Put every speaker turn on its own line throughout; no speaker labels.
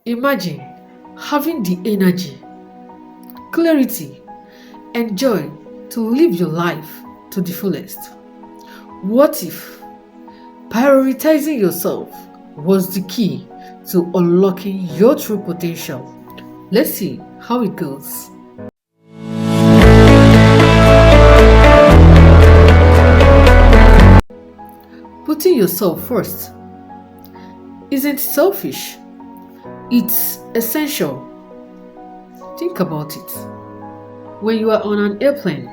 Imagine having the energy, clarity, and joy to live your life to the fullest. What if prioritizing yourself was the key to unlocking your true potential? Let's see how it goes. Putting yourself first isn't selfish, it's essential. Think about it. When you are on an airplane,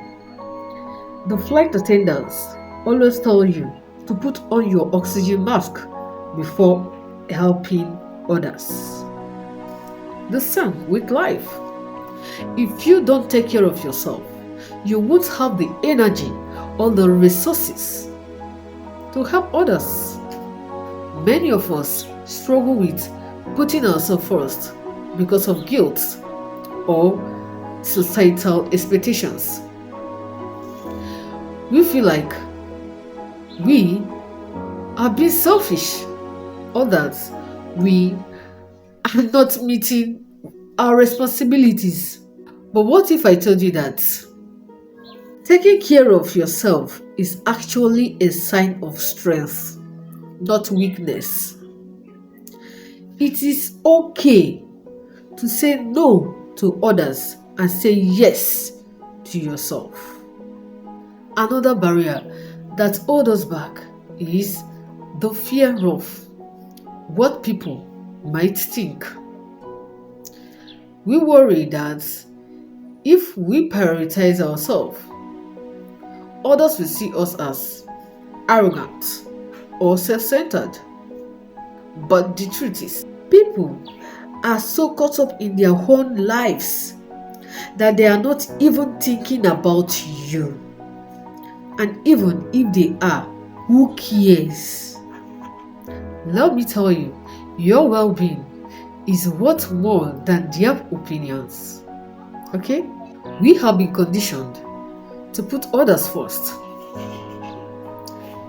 the flight attendants always tell you to put on your oxygen mask before helping others. The same with life. If you don't take care of yourself, you won't have the energy or the resources to help others. Many of us struggle with putting ourselves first because of guilt or societal expectations. We feel like we are being selfish or that we are not meeting our responsibilities. But what if I told you that taking care of yourself is actually a sign of strength, not weakness? It is okay to say no to others and say yes to yourself. Another barrier that holds us back is the fear of what people might think. We worry that if we prioritize ourselves, others will see us as arrogant or self-centered. But the truth is, people are so caught up in their own lives that they are not even thinking about you. And even if they are, who cares? Let me tell you, your well-being is worth more than their opinions. Okay? We have been conditioned to put others first,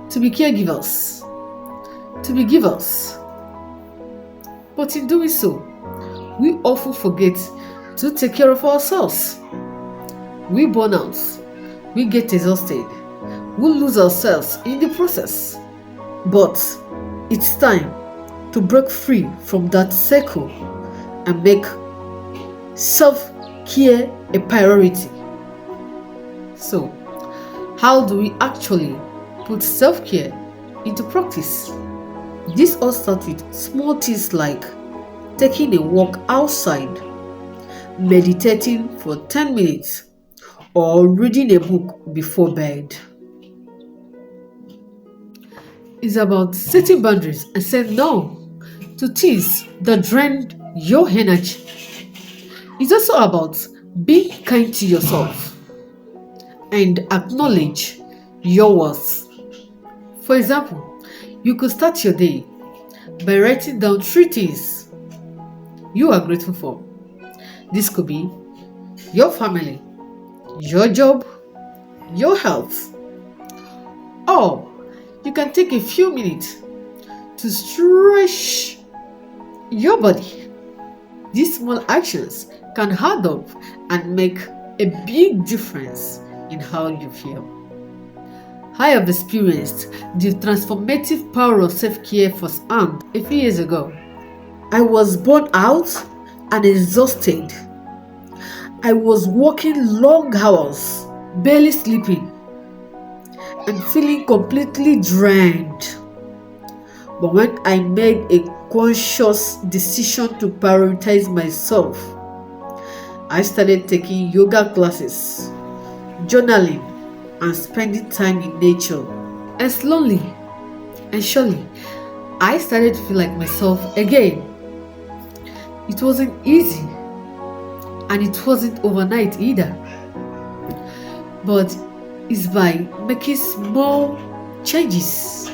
to be caregivers, to be givers. But in doing so, we often forget to take care of ourselves. We burn out, we get exhausted, we lose ourselves in the process. But it's time to break free from that circle and make self-care a priority. So, how do we actually put self-care into practice? This all starts with small things like taking a walk outside, meditating for 10 minutes, or reading a book before bed. It's about setting boundaries and saying no to things that drain your energy. It's also about being kind to yourself and acknowledge your worth. For example, you could start your day by writing down 3 things you are grateful for. This could be your family, your job, your health. Or you can take a few minutes to stretch your body. These small actions can add up and make a big difference in how you feel. I have experienced the transformative power of self-care firsthand a few years ago. I was burnt out and exhausted. I was working long hours, barely sleeping, and feeling completely drained. But when I made a conscious decision to prioritize myself, I started taking yoga classes, journaling, and spending time in nature. And slowly and surely, I started to feel like myself again. It wasn't easy, and it wasn't overnight either. But it's by making small changes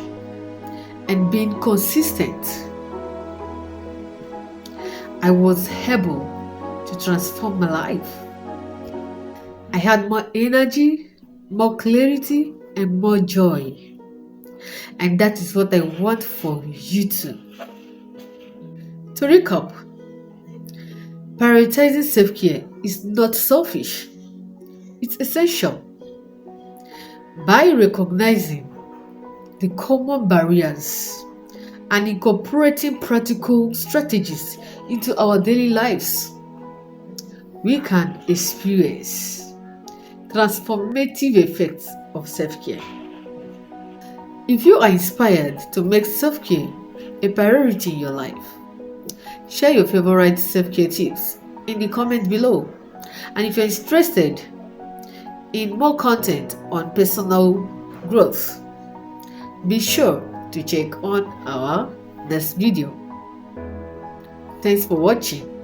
and being consistent, I was able to transform my life. I had more energy, more clarity, and more joy. And that is what I want for you too. To recap, Prioritizing self care is not selfish, it's essential. By recognizing the common barriers and incorporating practical strategies into our daily lives, we can experience transformative effects of self care. If you are inspired to make self care a priority in your life, share your favorite self care tips in the comment below. And if you're interested in more content on personal growth, be sure to check on our next video. Thanks for watching.